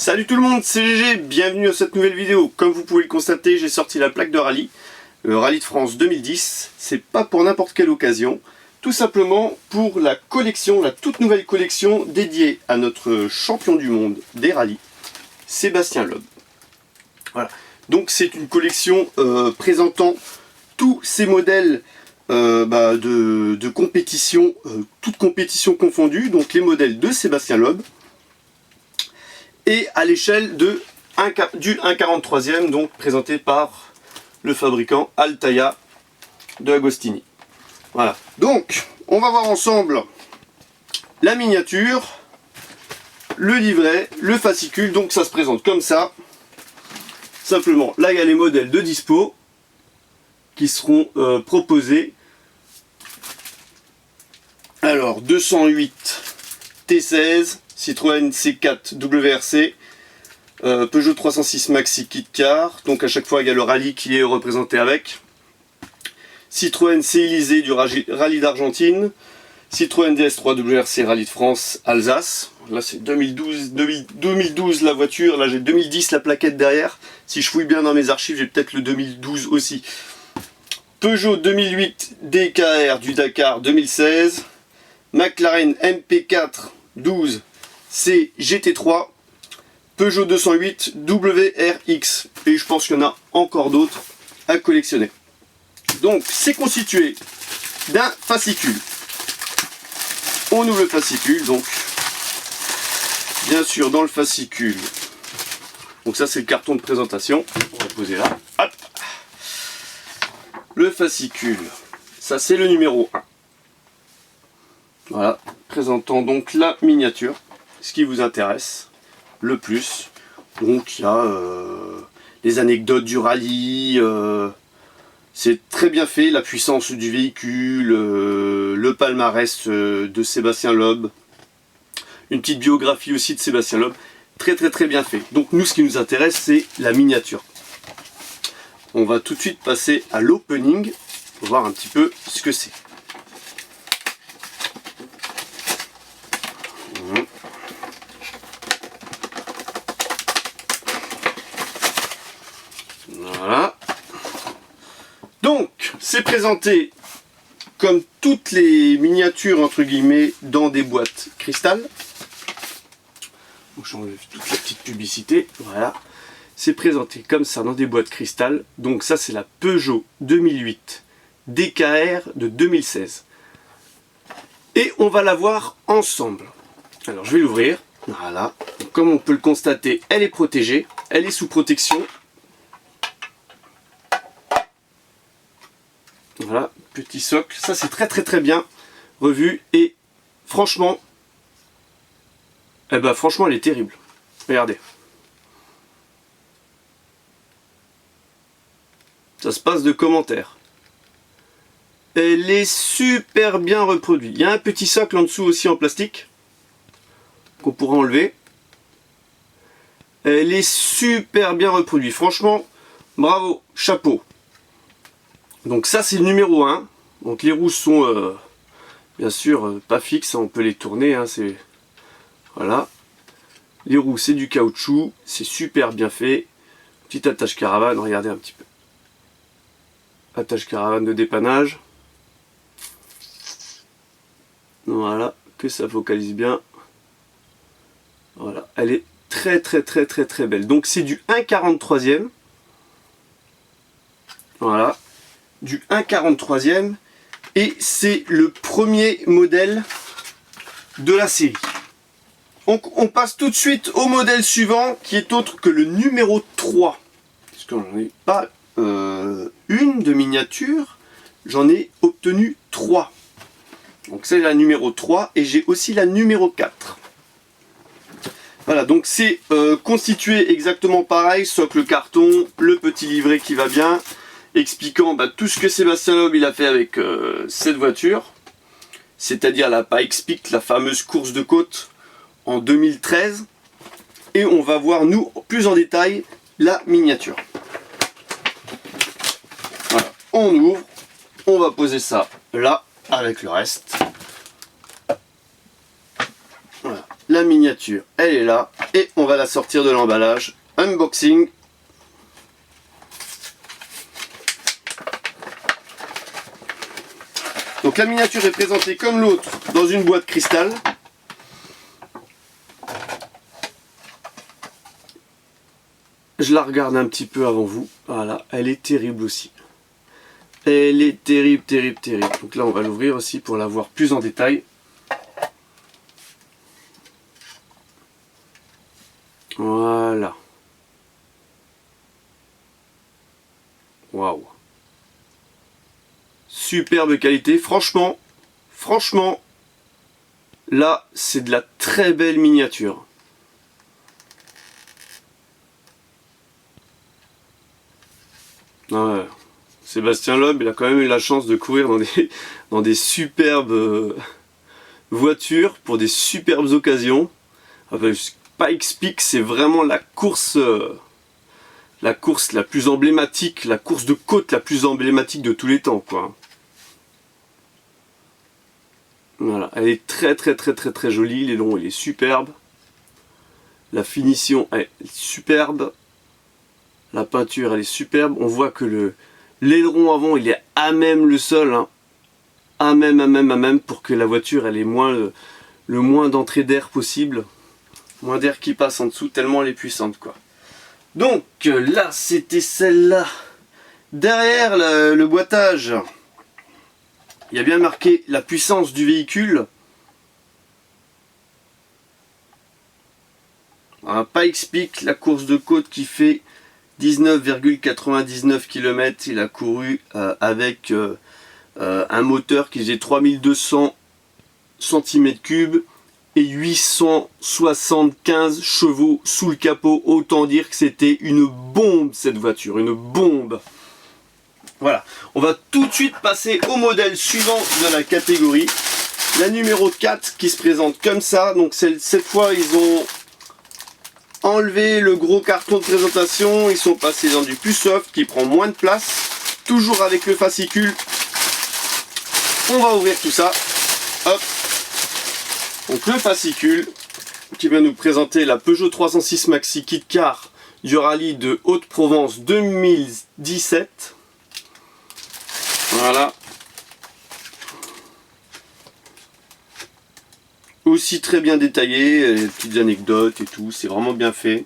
Salut tout le monde, c'est GG, bienvenue à cette nouvelle vidéo. Comme vous pouvez le constater, j'ai sorti la plaque de rallye, le Rallye de France 2010. C'est pas pour n'importe quelle occasion, tout simplement pour la collection, la toute nouvelle collection dédiée à notre champion du monde des rallyes, Sébastien Loeb. Voilà, donc c'est une collection présentant tous ces modèles de compétition, toutes compétitions confondues, donc les modèles de Sébastien Loeb, et à l'échelle du 1/43e, donc présenté par le fabricant Altaia de Agostini. Voilà, donc on va voir ensemble la miniature, le livret, le fascicule. Donc ça se présente comme ça. Simplement, là il y a les modèles de dispo qui seront proposés. Alors 208 T16, Citroën C4 WRC, Peugeot 306 Maxi Kit Car, donc à chaque fois il y a le rallye qui est représenté avec. Citroën C-Élysée du rallye d'Argentine, Citroën DS3 WRC Rallye de France Alsace. Là c'est 2012 la voiture, là j'ai 2010 la plaquette derrière. Si je fouille bien dans mes archives, j'ai peut-être le 2012 aussi. Peugeot 2008 DKR du Dakar 2016, McLaren MP4 12 C GT3, Peugeot 208 WRX, et je pense qu'il y en a encore d'autres à collectionner. Donc c'est constitué d'un fascicule. On ouvre le fascicule, donc bien sûr dans le fascicule, donc ça c'est le carton de présentation, on va le poser là. Hop. Le fascicule, ça c'est le numéro 1. Voilà, présentant donc la miniature, ce qui vous intéresse le plus. Donc il y a les anecdotes du rallye, c'est très bien fait, la puissance du véhicule, le palmarès de Sébastien Loeb, une petite biographie aussi de Sébastien Loeb, très bien fait. Donc nous ce qui nous intéresse c'est la miniature. On va tout de suite passer à l'opening pour voir un petit peu ce que c'est. Voilà. Donc, c'est présenté comme toutes les miniatures entre guillemets dans des boîtes cristal. Donc, j'enlève toute la petite publicité. Voilà. C'est présenté comme ça dans des boîtes cristal. Donc ça c'est la Peugeot 2008 DKR de 2016. Et on va la voir ensemble. Alors je vais l'ouvrir. Voilà. Donc, comme on peut le constater, elle est protégée. Elle est sous protection. Voilà, petit socle. Ça c'est très bien revu. Et franchement, franchement elle est terrible. Regardez. Ça se passe de commentaires. Elle est super bien reproduite. Il y a un petit socle en dessous aussi en plastique qu'on pourra enlever. Elle est super bien reproduite. Franchement, bravo, chapeau. Donc ça c'est le numéro 1. Donc les roues sont bien sûr pas fixes, on peut les tourner. Hein, voilà. Les roues c'est du caoutchouc, c'est super bien fait. Petite attache caravane, regardez un petit peu. Attache caravane de dépannage. Voilà, que ça focalise bien. Voilà, elle est très belle. Donc c'est du 1/43e. Voilà, du 1/43e. Et c'est le premier modèle de la série. Donc on passe tout de suite au modèle suivant, qui est autre que le numéro 3. Parce qu'on n'en est pas une de miniature, j'en ai obtenu 3. Donc c'est la numéro 3 et j'ai aussi la numéro 4. Voilà, donc c'est constitué exactement pareil, sauf le carton, le petit livret qui va bien, expliquant tout ce que Sébastien Loeb il a fait avec cette voiture, c'est-à-dire la Pikes Peak, la fameuse course de côte en 2013. Et on va voir nous plus en détail la miniature. Voilà, on ouvre, on va poser ça là avec le reste. Voilà. la miniature, elle est là. Et on va la sortir de l'emballage. Unboxing. Donc la miniature est présentée comme l'autre dans une boîte cristal. Je la regarde un petit peu avant vous. Voilà, elle est terrible aussi. Elle est terrible, terrible, terrible. Donc là, on va l'ouvrir aussi pour la voir plus en détail. Voilà. Waouh. Superbe qualité. Franchement, là, c'est de la très belle miniature. Ouais. Sébastien Loeb, il a quand même eu la chance de courir dans des superbes voitures pour des superbes occasions. Enfin, Pikes Peak, c'est vraiment la course la plus emblématique, la course de côte la plus emblématique de tous les temps, quoi. Voilà, elle est très jolie, l'aileron il est superbe. La finition est superbe. La peinture elle est superbe. On voit que l'aileron avant il est à même le sol, hein. À même pour que la voiture elle ait le moins d'entrée d'air possible. Moins d'air qui passe en dessous, tellement elle est puissante, quoi. Donc là c'était celle-là. Derrière le boitage, il y a bien marqué la puissance du véhicule. Un Pikes Peak, la course de côte qui fait 19,99 km. Il a couru avec un moteur qui faisait 3200 cm3 et 875 chevaux sous le capot. Autant dire que c'était une bombe cette voiture, une bombe. Voilà, on va tout de suite passer au modèle suivant de la catégorie. La numéro 4 qui se présente comme ça. Donc cette fois ils ont enlevé le gros carton de présentation. Ils sont passés dans du plus soft qui prend moins de place. Toujours avec le fascicule. On va ouvrir tout ça. Hop. Donc le fascicule qui va nous présenter la Peugeot 306 Maxi Kit Car du rallye de Haute-Provence 2017. Voilà. Aussi très bien détaillé, les petites anecdotes et tout, c'est vraiment bien fait.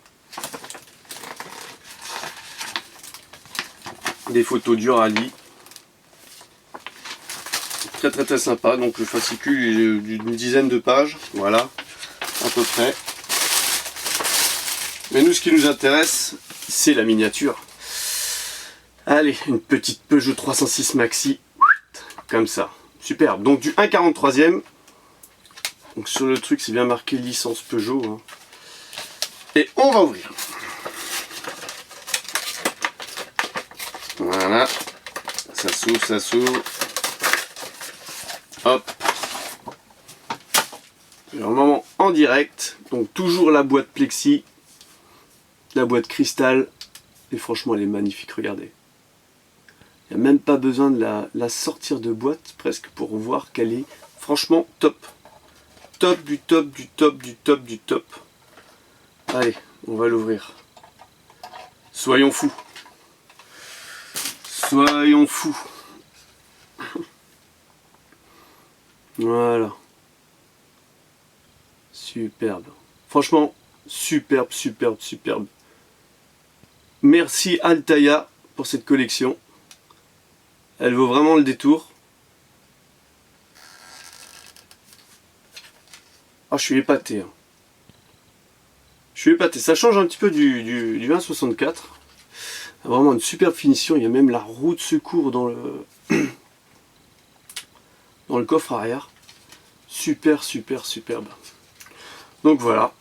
Des photos du rallye. Très sympa, donc le fascicule est d'une dizaine de pages, voilà, à peu près. Mais nous ce qui nous intéresse, c'est la miniature. Allez, une petite Peugeot 306 Maxi, comme ça, superbe. Donc du 1,43e. Donc sur le truc c'est bien marqué licence Peugeot, hein. Et on va ouvrir. Voilà. Ça s'ouvre. Hop. Normalement en direct. Donc toujours la boîte plexi. La boîte cristal. Et franchement elle est magnifique, regardez. Il n'y a même pas besoin de la sortir de boîte presque pour voir qu'elle est franchement top. Top du top du top du top du top. Allez, on va l'ouvrir. Soyons fous. Soyons fous. Voilà. Superbe. Franchement, superbe. Merci Altaïa pour cette collection. Elle vaut vraiment le détour. Ah, je suis épaté. Hein. Je suis épaté. Ça change un petit peu du 1,64. Vraiment une superbe finition. Il y a même la roue de secours dans le coffre arrière. Superbe. Donc voilà.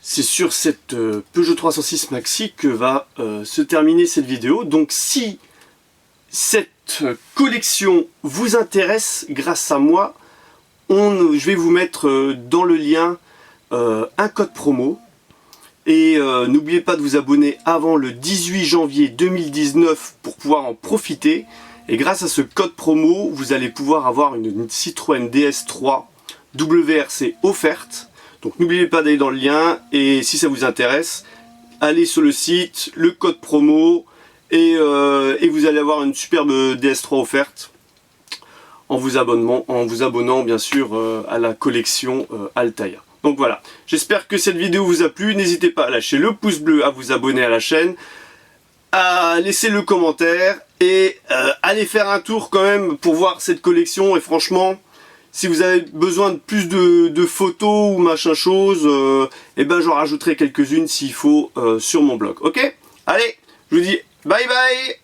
C'est sur cette Peugeot 306 Maxi que va se terminer cette vidéo. Donc si cette collection vous intéresse, grâce à moi, je vais vous mettre dans le lien un code promo. Et n'oubliez pas de vous abonner avant le 18 janvier 2019 pour pouvoir en profiter. Et grâce à ce code promo, vous allez pouvoir avoir une Citroën DS3 WRC offerte. Donc n'oubliez pas d'aller dans le lien, et si ça vous intéresse, allez sur le site, le code promo, et vous allez avoir une superbe DS3 offerte en vous abonnant bien sûr à la collection Altaïa. Donc voilà, j'espère que cette vidéo vous a plu, n'hésitez pas à lâcher le pouce bleu, à vous abonner à la chaîne, à laisser le commentaire, et allez faire un tour quand même pour voir cette collection, et franchement, si vous avez besoin de plus de photos ou machin chose, et ben j'en rajouterai quelques-unes s'il faut sur mon blog, ok? Allez, je vous dis bye bye!